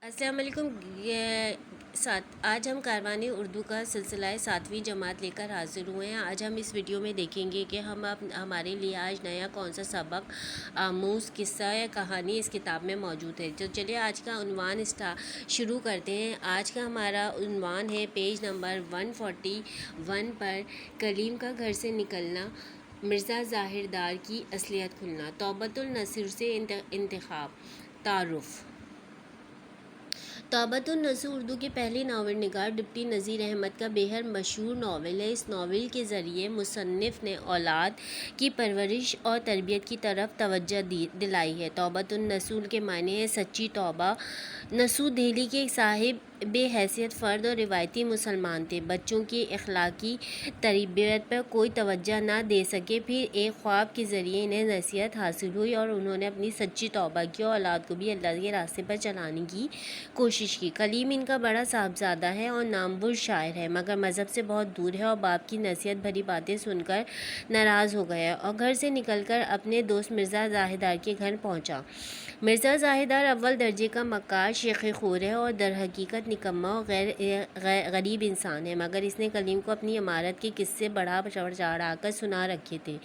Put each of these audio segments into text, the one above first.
السلام علیکم آج ہم کاروان اردو کا سلسلہ 7ویں جماعت لے کر حاضر ہوئے ہیں۔ آج ہم اس ویڈیو میں دیکھیں گے کہ ہمارے لیے آج نیا کون سا سبق آموز قصہ یا کہانی اس کتاب میں موجود ہے۔ تو چلیے آج کا عنوان شروع کرتے ہیں۔ آج کا ہمارا عنوان ہے پیج نمبر 141 پر کلیم کا گھر سے نکلنا، مرزا ظاہر دار کی اصلیت کھلنا۔ توبۃ النصوح سے انتخاب۔ تعارف۔ توبۃ النصوح اردو کی پہلی ناول نگار ڈپٹی نذیر احمد کا بے حد مشہور ناول ہے۔ اس ناول کے ذریعے مصنف نے اولاد کی پرورش اور تربیت کی طرف توجہ دلائی ہے۔ توبۃ النصوح کے معنی ہے سچی توبہ۔ نصوح دہلی کے ایک صاحب بے حیثیت فرد اور روایتی مسلمان تھے۔ بچوں کی اخلاقی تربیت پر کوئی توجہ نہ دے سکے، پھر ایک خواب کے ذریعے انہیں نصیحت حاصل ہوئی اور انہوں نے اپنی سچی توبہ کی اور اولاد کو بھی اللہ کے راستے پر چلانے کی کوشش کی۔ کلیم ان کا بڑا صاحبزادہ ہے اور نامور شاعر ہے، مگر مذہب سے بہت دور ہے اور باپ کی نصیحت بھری باتیں سن کر ناراض ہو گیا اور گھر سے نکل کر اپنے دوست مرزا ظاہر دار کے گھر پہنچا۔ مرزا ظاہر دار اول درجے کا مکار، شیخ خور ہے اور در حقیقت نکما اور غریب انسان ہے، مگر اس نے کلیم کو اپنی عمارت کے قصے بڑھا چڑھا کر سنا رکھے تھے۔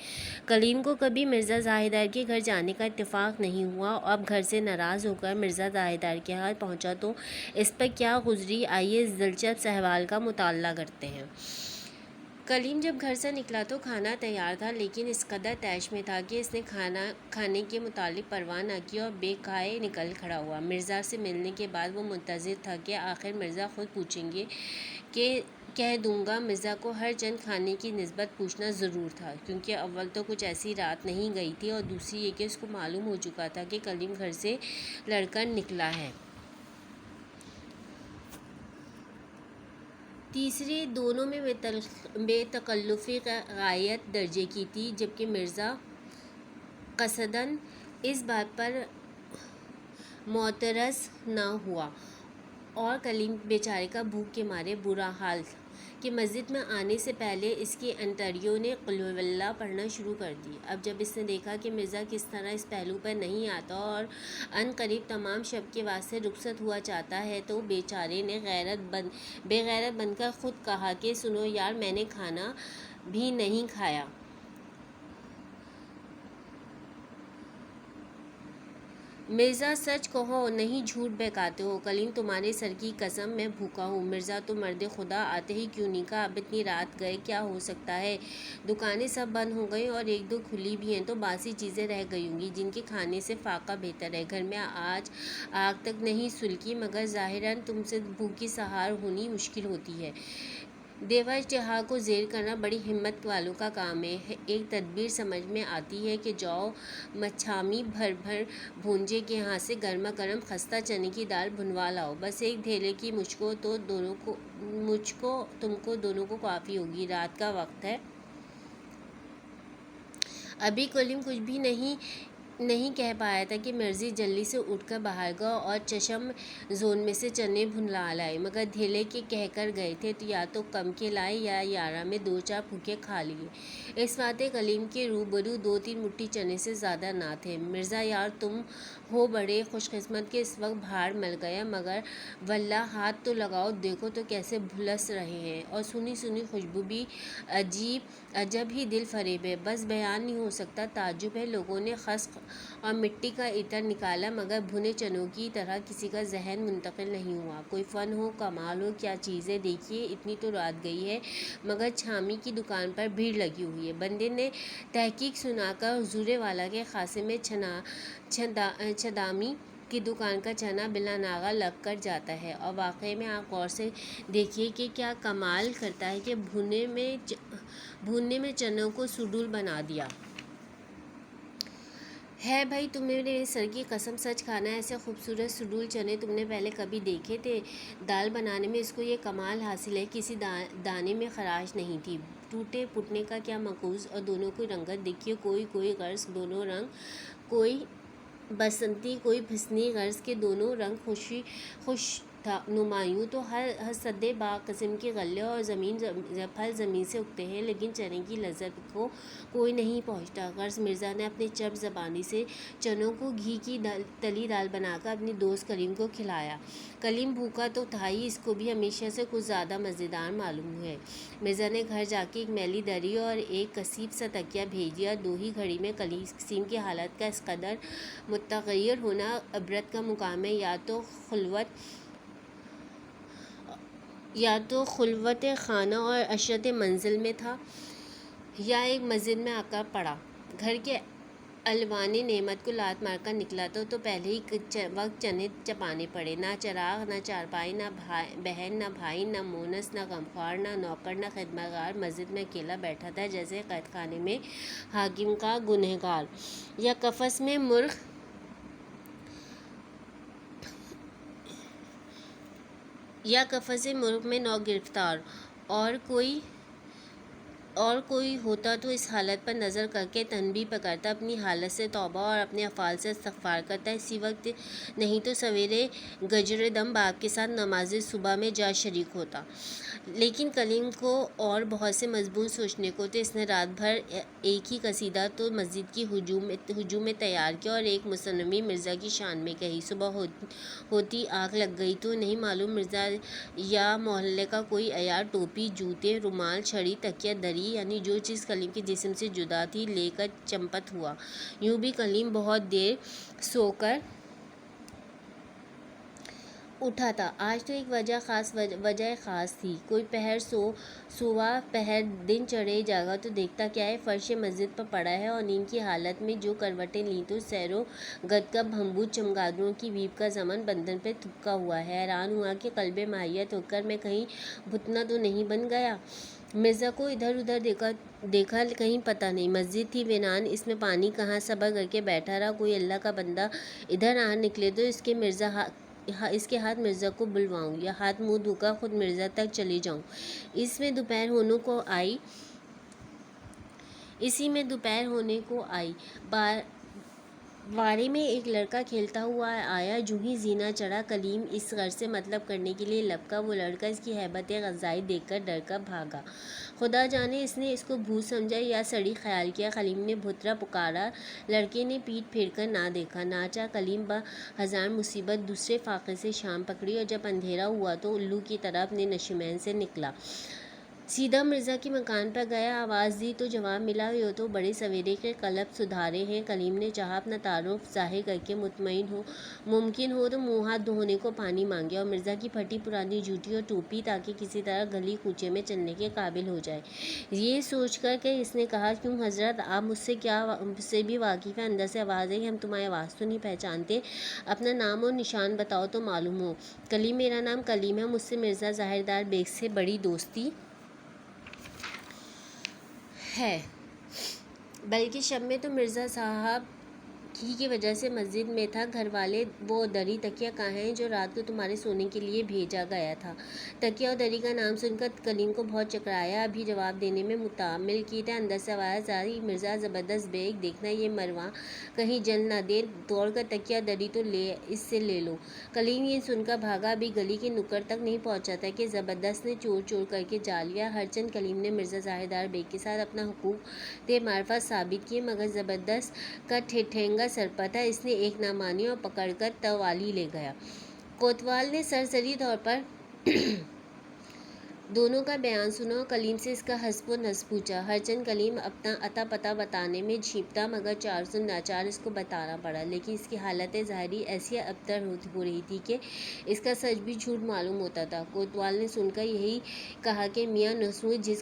کلیم کو کبھی مرزا ظاہر دار کے گھر جانے کا اتفاق نہیں ہوا اور اب گھر سے ناراض ہو کر مرزا ظاہر دار کے ہاں پہنچا تو اس پر کیا گزری، آئیے اس دلچسپ احوال کا مطالعہ کرتے ہیں۔ کلیم جب گھر سے نکلا تو کھانا تیار تھا، لیکن اس قدر طیش میں تھا کہ اس نے کھانے کے متعلق پرواہ نہ کی اور بے کھائے نکل کھڑا ہوا۔ مرزا سے ملنے کے بعد وہ منتظر تھا کہ آخر مرزا خود پوچھیں گے کہ کہہ دوں گا۔ مرزا کو ہر چند کھانے کی نسبت پوچھنا ضرور تھا، کیونکہ اول تو کچھ ایسی رات نہیں گئی تھی اور دوسری یہ کہ اس کو معلوم ہو چکا تھا کہ کلیم گھر سے لڑ کر نکلا ہے۔ تیسری دونوں میں بے تکلفی غایت درجے کی تھی، جبکہ مرزا قصداً اس بات پر معترض نہ ہوا اور کلیم بیچارے کا بھوک کے مارے برا حال تھا کہ مسجد میں آنے سے پہلے اس کی انتڑیوں نے قل ہو اللہ پڑھنا شروع کر دی۔ اب جب اس نے دیکھا کہ مرزا کس طرح اس پہلو پر نہیں آتا اور عن قریب تمام شب کے واسطے رخصت ہوا چاہتا ہے، تو بیچارے نے بے غیرت بن کر خود کہا کہ سنو یار، میں نے کھانا بھی نہیں کھایا۔ مرزا سچ کہو، نہیں جھوٹ بہکاتے ہو۔ کلیم تمہارے سر کی قسم، میں بھوکا ہوں۔ مرزا تو مرد خدا، آتے ہی کیوں نہیں کہا؟ اب اتنی رات گئے کیا ہو سکتا ہے؟ دکانیں سب بند ہو گئیں اور ایک دو کھلی بھی ہیں تو باسی چیزیں رہ گئی ہوں گی جن کے کھانے سے فاقہ بہتر ہے۔ گھر میں آج آگ تک نہیں سلگی، مگر ظاہراً تم سے بھوک کی سہار ہونی مشکل ہوتی ہے۔ دیوا اشتہا کو زیر کرنا بڑی ہمت والوں کا کام ہے۔ ایک تدبیر سمجھ میں آتی ہے کہ جاؤ مچھامی بھر بھونجے کے ہاں سے گرما گرم خستہ چنے کی دال بھنوا لاؤ، بس ایک دھیلے کی مجھ کو تم کو دونوں کو کافی ہوگی۔ رات کا وقت ہے۔ ابھی کلیم کچھ بھی نہیں کہہ پایا تھا کہ مرزی جلدی سے اٹھ کر باہر گیا اور چشم زون میں سے چنے بھنوا لائے، مگر دھیلے کے کہہ کر گئے تھے تو یا تو کم کے لائے یا یارہ میں دو چار پھوکے کھا لیے۔ اس بات کلیم کے روبرو 2-3 مٹھی چنے سے زیادہ نہ تھے۔ مرزا یار، تم ہو بڑے خوش قسمت کہ اس وقت بھاڑ مل گیا، مگر واللہ ہاتھ تو لگاؤ، دیکھو تو کیسے جھلس رہے ہیں، اور سنی خوشبو بھی عجب ہی دل فریب ہے، بس بیان نہیں ہو سکتا۔ تعجب ہے۔ لوگوں نے خس اور مٹی کا عطر نکالا، مگر بھنے چنوں کی طرح کسی کا ذہن منتقل نہیں ہوا۔ کوئی فن ہو، کمال ہو، کیا چیز ہے؟ دیکھیے، اتنی تو رات گئی ہے مگر چھامی کی دکان پر بھیڑ لگی ہوئی ہے۔ بندے نے تحقیق سنا کر حضور والا کے خاصے میں چھدامی کی دکان کا چنا بلا ناغہ لگ کر جاتا ہے، اور واقعے میں آپ غور سے دیکھیے کہ کیا کمال کرتا ہے کہ بھوننے میں چنوں کو سڈول بنا دیا ہے۔ بھائی، تم نے میرے سر کی قسم سچ کھانا ہے؟ ایسے خوبصورت سڈول چنے تم نے پہلے کبھی دیکھے تھے؟ دال بنانے میں اس کو یہ کمال حاصل ہے، کسی دانے میں خراش نہیں تھی۔ ٹوٹے پھوٹنے کا کیا ماخوذ، اور دونوں کی رنگت دیکھیے، کوئی غرض دونوں رنگ، کوئی بسنتی کوئی بھسنی غرض کے دونوں رنگ تھا نمایوں تو ہر سدے باغ قسم کے غلے اور پھل زمین سے اگتے ہیں، لیکن چنے کی لذت کو کوئی نہیں پہنچتا۔ غرض مرزا نے اپنی چرب زبانی سے چنوں کو گھی کی تلی دال بنا کر اپنے دوست کلیم کو کھلایا۔ کلیم بھوکا تو تھا ہی، اس کو بھی ہمیشہ سے کچھ زیادہ مزیدار معلوم ہے۔ مرزا نے گھر جا کے ایک میلی دری اور ایک کثیف سا تکیہ بھیج دیا۔ دو ہی گھڑی میں قسیم کی حالت کا اس قدر متغیر ہونا عبرت کا مقام ہے۔ یا تو خلوت خانہ اور عشرت منزل میں تھا، یا ایک مسجد میں آ کر پڑا۔ گھر کے الوان نعمت کو لات مار کر نکلا تو پہلے ہی وقت چنے چپانے پڑے۔ نہ چراغ، نہ چارپائی، نہ بہن، نہ بھائی، نہ مونس، نہ غمخوار، نہ نوکر، نہ خدمتگار، مسجد میں اکیلا بیٹھا تھا جیسے قید خانے میں حاکم کا گنہگار، یا قفس میں مرغ میں نو گرفتار۔ اور کوئی ہوتا تو اس حالت پر نظر کر کے تنبیہ پکارتا، اپنی حالت سے توبہ اور اپنے افعال سے استغفار کرتا۔ اسی وقت نہیں تو سویرے گجر دم باپ کے ساتھ نماز صبح میں جا شریک ہوتا۔ لیکن کلیم کو اور بہت سے مضمون سوچنے کو تھے۔ اس نے رات بھر ایک ہی قصیدہ تو مسجد کی ہجوم میں تیار کیا اور ایک مصنوی مرزا کی شان میں کہی۔ صبح ہوتی آنکھ لگ گئی تو نہیں معلوم مرزا یا محلے کا کوئی عیار ٹوپی، جوتے، رومال، چھڑی، تکیہ، دری، یعنی جو چیز کلیم کے جسم سے جدا تھی، لے کر چمپت ہوا۔ یوں بھی کلیم بہت دیر سو کر اٹھا تھا۔ آج تو ایک وجہ خاص تھی۔ کوئی پہر سوا پہر دن چڑھے جاگا تو دیکھتا کیا ہے، فرش مسجد پر پڑا ہے اور نیند کی حالت میں جو کروٹیں لیں تو سیر و گد کا بھمبوت چمگادڑوں کی ویپ کا ضمن بندن پہ تھپکا ہوا ہے۔ حیران ہوا کہ قلب ماہیت ہو کر میں کہیں بھتنا تو نہیں بن گیا۔ مرزا کو ادھر ادھر دیکھا، کہیں پتہ نہیں۔ مسجد تھی ویران، اس میں پانی کہاں، صبر کر کے بیٹھا رہا۔ کوئی اللہ کا بندہ ادھر آ نکلے تو اس کے ہاتھ مرزا کو بلواؤں، یا ہاتھ منہ دھو کر خود مرزا تک چلی جاؤں۔ اسی میں دوپہر ہونے کو آئی۔ بارے میں ایک لڑکا کھیلتا ہوا آیا۔ جوں ہی زینہ چڑھا، کلیم اس غرض سے مطلب کرنے کے لیے لپکا۔ وہ لڑکا اس کی ہیبت غذائی دیکھ کر ڈر کر بھاگا۔ خدا جانے اس نے اس کو بھوت سمجھا یا سڑی خیال کیا۔ کلیم نے بھترا پکارا، لڑکے نے پیٹ پھیر کر نہ دیکھا نہ چاہا۔ کلیم بہزار مصیبت دوسرے فاقے سے شام پکڑی اور جب اندھیرا ہوا تو الو کی طرح اپنے نشیمن سے نکلا، سیدھا مرزا کے مکان پر گیا۔ آواز دی تو جواب ملا، یہ تو بڑے سویرے کے قلب سدھارے ہیں۔ کلیم نے چاہا اپنا تعارف ظاہر کر کے ممکن ہو تو منہ ہاتھ دھونے کو پانی مانگے، اور مرزا کی پھٹی پرانی جوتی اور ٹوپی، تاکہ کسی طرح گلی کوچے میں چلنے کے قابل ہو جائے۔ یہ سوچ کر کہ اس نے کہا، کیوں حضرت، آپ مجھ سے بھی واقف ہیں؟ اندر سے آواز آئی، ہم تمہاری آواز تو نہیں پہچانتے، اپنا نام اور نشان بتاؤ تو معلوم ہو۔ کلیم، میرا نام کلیم ہے، مجھ سے مرزا ظاہردار بیگ سے بڑی دوستی ہے، بلکہ شب میں تو مرزا صاحب ہی کی وجہ سے مسجد میں تھا۔ گھر والے وہ دری تکیہ کہاں ہیں جو رات کو تمہارے سونے کے لیے بھیجا گیا تھا؟ تکیہ اور دری کا نام سن کر کلیم کو بہت چکرایا، ابھی جواب دینے میں متعمل کی تھا، اندر سے آواز آئی، مرزا زبردست بیگ، دیکھنا یہ مرواں کہیں جل نہ دے، دوڑ کر تکیہ دری تو اس سے لے لو۔ کلیم یہ سن کر بھاگا، ابھی گلی کے نکڑ تک نہیں پہنچا تھا کہ زبردست نے چور کر کے جا لیا۔ ہرچند کلیم نے مرزا ظاہردار بیگ کے ساتھ اپنا حقوق معرفت ثابت کیے، مگر زبردست کا ٹھٹھینگا سرپا تھا، اس نے ایک نہ مانی اور پکڑ کر توالی لے گیا۔ کوتوال نے سرسری طور پر دونوں کا بیان سنا اور کلیم سے اس کا حسب و نسب پوچھا۔ ہرچند کلیم اپنا اتا پتہ بتانے میں جھیپتا، مگر چار سو ناچار اس کو بتانا پڑا، لیکن اس کی حالت ظاہری ایسی ابتر ہو رہی تھی کہ اس کا سچ بھی جھوٹ معلوم ہوتا تھا۔ کوتوال نے سن کر یہی کہا کہ میاں نصوحی، جن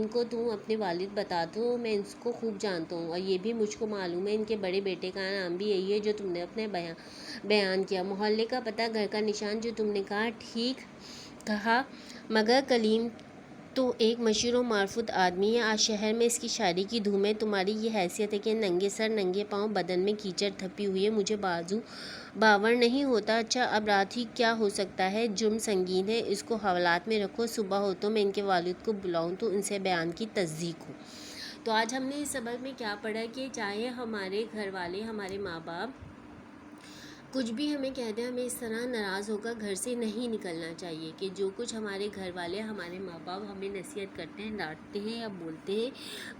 کو تم اپنے والد بتاتے ہو، میں ان کو خوب جانتا ہوں، اور یہ بھی مجھ کو معلوم ہے، ان کے بڑے بیٹے کا نام بھی یہی ہے جو تم نے اپنے بیان کیا، محلے کا پتہ، گھر کا نشان جو تم نے کہا، ٹھیک کہا، مگر کلیم تو ایک مشہور و معروف آدمی ہے، آج شہر میں اس کی شاعری کی دھوم ہے، تمہاری یہ حیثیت ہے کہ ننگے سر ننگے پاؤں، بدن میں کیچڑ تھپی ہوئی ہے، مجھے باور نہیں ہوتا۔ اچھا، اب رات ہی کیا ہو سکتا ہے، جرم سنگین ہے، اس کو حوالات میں رکھو، صبح ہو تو میں ان کے والد کو بلاؤں تو ان سے بیان کی تصدیق ہو۔ تو آج ہم نے اس سبق میں کیا پڑھا کہ چاہے ہمارے گھر والے، ہمارے ماں باپ کچھ بھی ہمیں کہہ دیں ہمیں اس طرح ناراض ہو کر گھر سے نہیں نکلنا چاہیے کہ جو کچھ ہمارے گھر والے ہمارے ماں باپ ہمیں نصیحت کرتے ہیں، ڈانٹتے ہیں یا بولتے ہیں،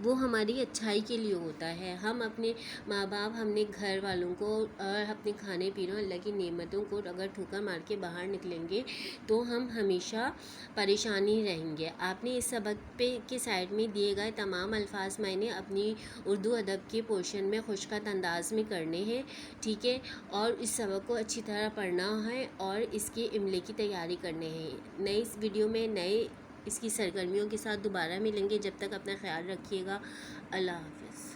وہ ہماری اچھائی کے لیے ہوتا ہے۔ ہم اپنے ماں باپ، ہم نے گھر والوں کو اور اپنے کھانے پینے اللہ کی نعمتوں کو اگر ٹھوکر مار کے باہر نکلیں گے تو ہم ہمیشہ پریشانی رہیں گے۔ آپ نے اس سبق کے سائڈ میں دیے گئے تمام الفاظ میں نے اپنی اردو ادب کے پورشن میں خشخط انداز میں کرنے ہیں، ٹھیک ہے، اور اس سبق کو اچھی طرح پڑھنا ہے اور اس کے املے کی تیاری کرنے ہیں۔ نئے اس ویڈیو میں نئے اس کی سرگرمیوں کے ساتھ دوبارہ ملیں گے، جب تک اپنا خیال رکھیے گا۔ اللہ حافظ۔